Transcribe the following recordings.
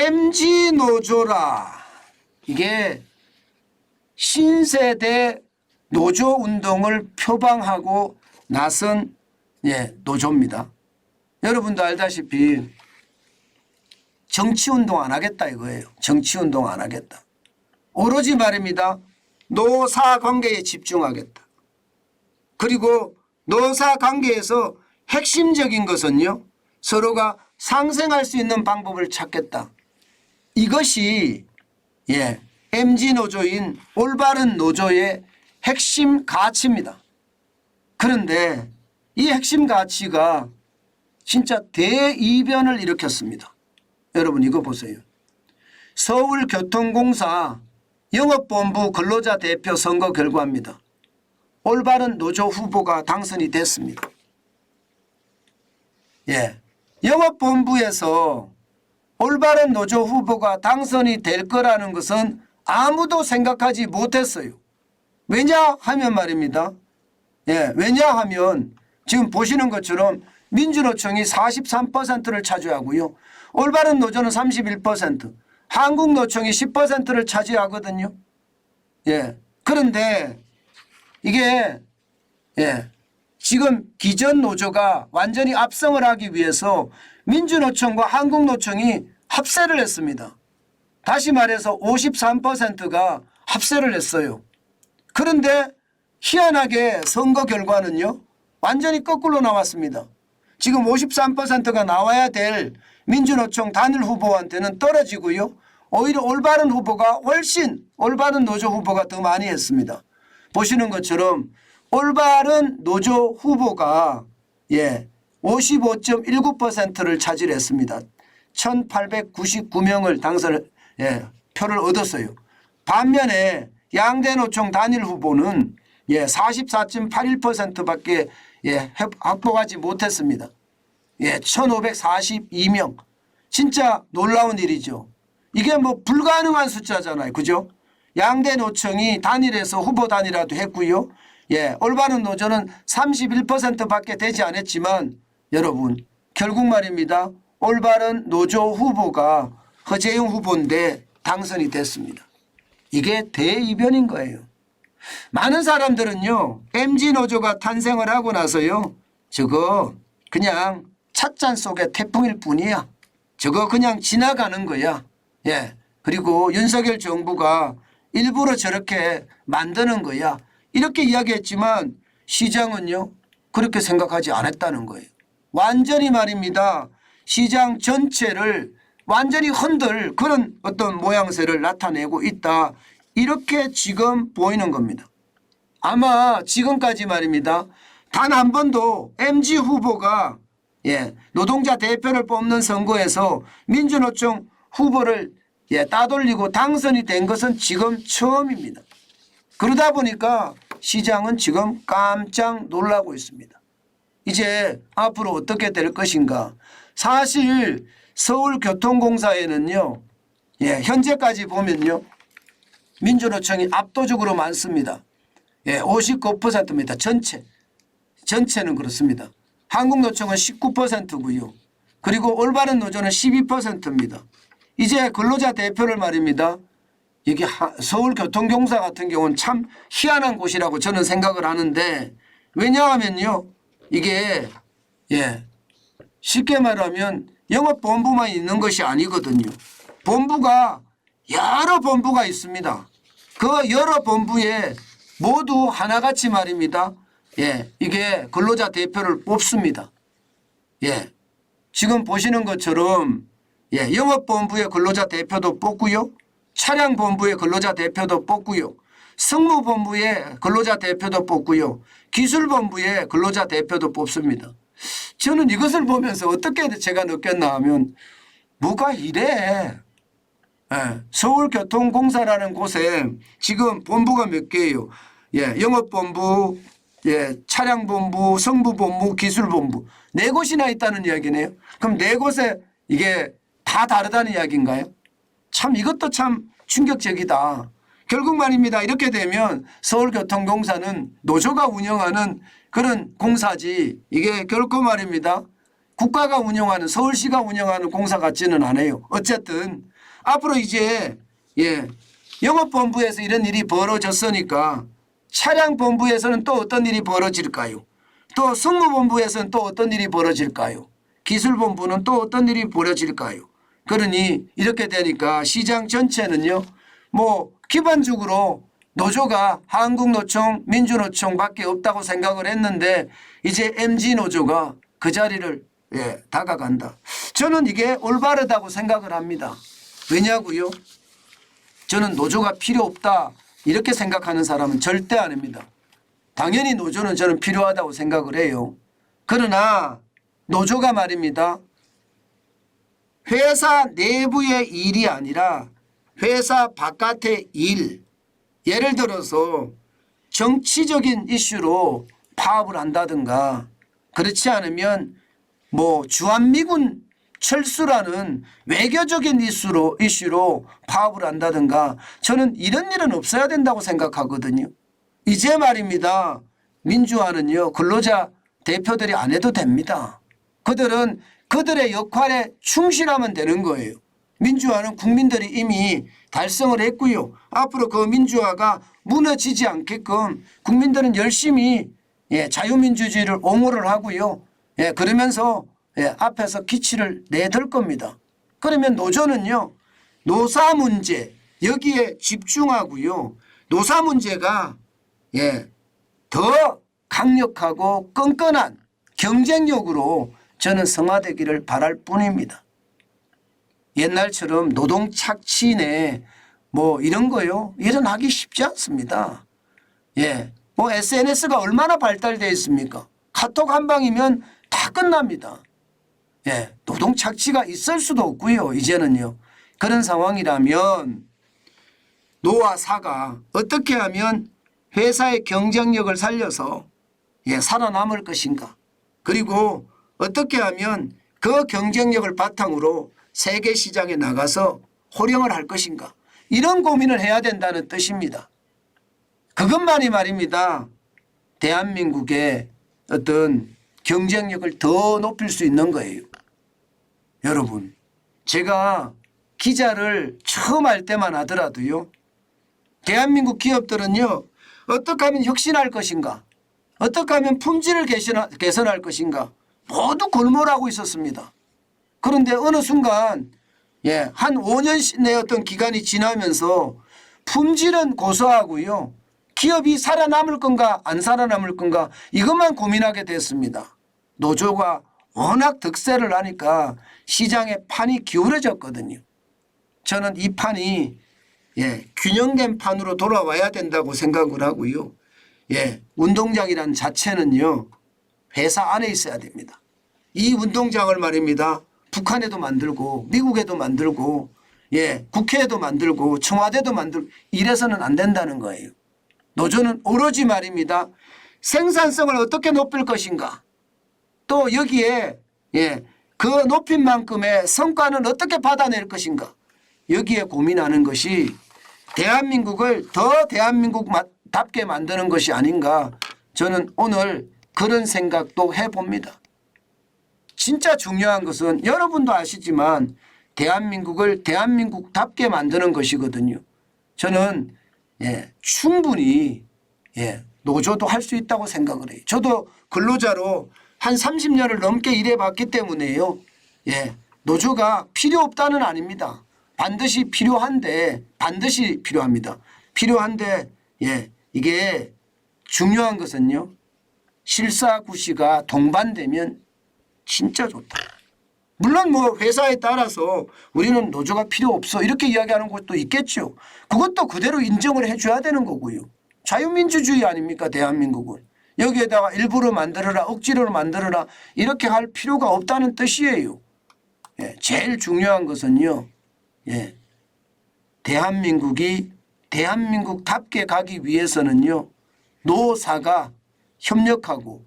MG노조라. 이게 신세대 노조운동을 표방하고 나선 노조입니다. 여러분도 알다시피 정치운동 안 하겠다 이거예요. 정치운동 안 하겠다. 오로지 말입니다. 노사관계에 집중하겠다. 그리고 노사관계에서 핵심적인 것은요. 서로가 상생할 수 있는 방법을 찾겠다. 이것이 MG노조인 올바른 노조의 핵심 가치입니다. 그런데 이 핵심 가치가 진짜 대이변을 일으켰습니다. 여러분 이거 보세요. 서울교통공사 영업본부 근로자 대표 선거 결과입니다. 올바른 노조 후보가 당선이 됐습니다. 영업본부에서 올바른 노조 후보가 당선이 될 거라는 것은 아무도 생각하지 못했어요. 왜냐하면 말입니다. 왜냐하면 지금 보시는 것처럼 민주노총이 43%를 차지하고요. 올바른 노조는 31%, 한국노총이 10%를 차지하거든요. 그런데 이게 지금 기존 노조가 완전히 압승을 하기 위해서 민주노총과 한국노총이 합세를 했습니다. 다시 말해서 53%가 합세를 했어요. 그런데 희한하게 선거 결과는요. 완전히 거꾸로 나왔습니다. 지금 53%가 나와야 될 민주노총 단일 후보한테는 떨어지고요. 오히려 올바른 후보가 훨씬 올바른 노조 후보가 더 많이 했습니다. 보시는 것처럼 올바른 노조 후보가 55.19%를 차지했습니다. 1899명을 표를 얻었어요. 반면에 양대노총 단일 후보는 44.81%밖에 확보하지 못했습니다. 1542명. 진짜 놀라운 일이죠. 이게 뭐 불가능한 숫자잖아요. 그죠? 양대노총이 단일해서 후보 단일화도 했고요. 올바른 노조는 31%밖에 되지 않았지만 여러분 결국 말입니다. 올바른 노조 후보가 허재영 후보인데 당선이 됐습니다. 이게 대이변인 거예요. 많은 사람들은요. MG노조가 탄생을 하고 나서요. 저거 그냥 찻잔 속의 태풍일 뿐이야. 저거 그냥 지나가는 거야. 그리고 윤석열 정부가 일부러 저렇게 만드는 거야. 이렇게 이야기했지만 시장은요. 그렇게 생각하지 않았다는 거예요. 완전히 말입니다. 시장 전체를 완전히 흔들 그런 어떤 모양새를 나타내고 있다. 이렇게 지금 보이는 겁니다. 아마 지금까지 말입니다. 단 한 번도 MG 후보가 노동자 대표를 뽑는 선거에서 민주노총 후보를 따돌리고 당선이 된 것은 지금 처음입니다. 그러다 보니까 시장은 지금 깜짝 놀라고 있습니다. 이제 앞으로 어떻게 될 것인가. 사실 서울교통공사에는요. 현재까지 보면요. 민주노총이 압도적으로 많습니다. 59%입니다. 전체는 그렇습니다. 한국노총은 19%고요. 그리고 올바른 노조는 12%입니다. 이제 근로자 대표를 말입니다. 이게 서울교통공사 같은 경우는 참 희한한 곳이라고 저는 생각을 하는데 왜냐하면요. 이게 쉽게 말하면 영업본부만 있는 것이 아니거든요. 본부가 여러 본부가 있습니다. 그 여러 본부에 모두 하나같이 말입니다. 이게 근로자 대표를 뽑습니다. 지금 보시는 것처럼 영업본부의 근로자 대표도 뽑고요. 차량본부의 근로자 대표도 뽑고요. 승무본부의 근로자 대표도 뽑고요. 기술본부의 근로자 대표도 뽑습니다. 저는 이것을 보면서 어떻게 제가 느꼈나 하면 뭐가 이래. 서울교통공사라는 곳에 지금 본부가 몇 개예요. 영업본부, 차량본부, 성부본부, 기술본부 4곳이나 있다는 이야기네요. 그럼 4곳에 이게 다 다르다는 이야기인가요? 참 이것도 참 충격적이다. 결국 말입니다. 이렇게 되면 서울교통공사는 노조가 운영하는 그런 공사지 이게 결코 말입니다. 국가가 운영하는 서울시가 운영하는 공사 같지는 않아요. 어쨌든 앞으로 이제 영업본부에서 이런 일이 벌어졌으니까 차량본부에서는 또 어떤 일이 벌어질까요? 또 승무본부에서는 또 어떤 일이 벌어질까요? 기술본부는 또 어떤 일이 벌어질까요? 그러니 이렇게 되니까 시장 전체는요. 뭐 기본적으로 노조가 한국노총, 민주노총밖에 없다고 생각을 했는데 이제 MG노조가 그 자리를 다가간다. 저는 이게 올바르다고 생각을 합니다. 왜냐고요? 저는 노조가 필요 없다 이렇게 생각하는 사람은 절대 아닙니다. 당연히 노조는 저는 필요하다고 생각을 해요. 그러나 노조가 말입니다. 회사 내부의 일이 아니라 회사 바깥의 일, 예를 들어서 정치적인 이슈로 파업을 한다든가 그렇지 않으면 뭐 주한미군 철수라는 외교적인 이슈로 파업을 한다든가 저는 이런 일은 없어야 된다고 생각하거든요. 이제 말입니다. 민주화는요. 근로자 대표들이 안 해도 됩니다. 그들은 그들의 역할에 충실하면 되는 거예요. 민주화는 국민들이 이미 달성을 했고요. 앞으로 그 민주화가 무너지지 않게끔 국민들은 열심히 자유민주주의를 옹호를 하고요. 그러면서 앞에서 기치를 내들 겁니다. 그러면 노조는요. 노사 문제 여기에 집중하고요. 노사 문제가 더 강력하고 끈끈한 경쟁력으로 저는 성화되기를 바랄 뿐입니다. 옛날처럼 노동 착취네 뭐 이런 거요. 일어나기 쉽지 않습니다. 뭐 SNS가 얼마나 발달되어 있습니까? 카톡 한 방이면 다 끝납니다. 노동 착취가 있을 수도 없고요. 이제는요. 그런 상황이라면 노와 사가 어떻게 하면 회사의 경쟁력을 살려서 살아남을 것인가. 그리고 어떻게 하면 그 경쟁력을 바탕으로 세계 시장에 나가서 호령을 할 것인가. 이런 고민을 해야 된다는 뜻입니다. 그것만이 말입니다. 대한민국의 어떤 경쟁력을 더 높일 수 있는 거예요. 여러분, 제가 기자를 처음 할 때만 하더라도요. 대한민국 기업들은요. 어떻게 하면 혁신할 것인가. 어떻게 하면 품질을 개선할 것인가. 모두 골몰하고 있었습니다. 그런데 어느 순간 한 5년 내 어떤 기간이 지나면서 품질은 고소하고요. 기업이 살아남을 건가 안 살아남을 건가 이것만 고민하게 됐습니다. 노조가 워낙 득세를 하니까 시장의 판이 기울어졌거든요. 저는 이 판이 균형된 판으로 돌아와야 된다고 생각을 하고요. 운동장이란 자체는요. 회사 안에 있어야 됩니다. 이 운동장을 말입니다. 북한에도 만들고 미국에도 만들고 국회에도 만들고 청와대도 만들고 이래서는 안 된다는 거예요. 노조는 오로지 말입니다. 생산성을 어떻게 높일 것인가. 또 여기에 그 높인 만큼의 성과는 어떻게 받아낼 것인가. 여기에 고민하는 것이 대한민국을 더 대한민국답게 만드는 것이 아닌가. 저는 오늘 그런 생각도 해봅니다. 진짜 중요한 것은 여러분도 아시지만 대한민국을 대한민국답게 만드는 것이거든요. 저는 충분히 노조도 할 수 있다고 생각을 해요. 저도 근로자로 한 30년을 넘게 일해봤기 때문에요. 노조가 필요 없다는 아닙니다. 반드시 필요한데 반드시 필요합니다. 필요한데 이게 중요한 것은요. 실사구시가 동반되면 진짜 좋다. 물론 뭐 회사에 따라서 우리는 노조가 필요 없어 이렇게 이야기하는 것도 있겠죠. 그것도 그대로 인정을 해줘야 되는 거고요. 자유민주주의 아닙니까 대한민국은. 여기에다가 일부러 만들어라 억지로 만들어라 이렇게 할 필요가 없다는 뜻이에요. 제일 중요한 것은요. 대한민국이 대한민국답게 가기 위해서는요. 노사가 협력하고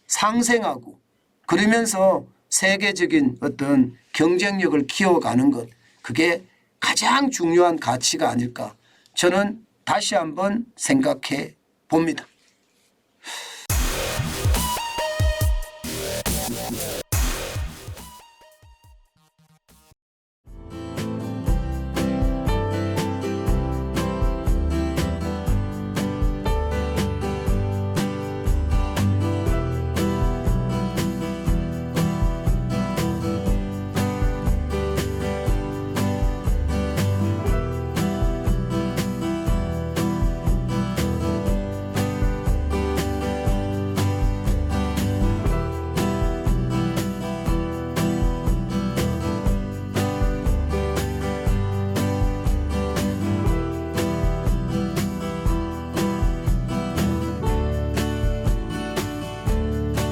상생하고 그러면서 세계적인 어떤 경쟁력을 키워가는 것 그게 가장 중요한 가치가 아닐까 저는 다시 한번 생각해 봅니다.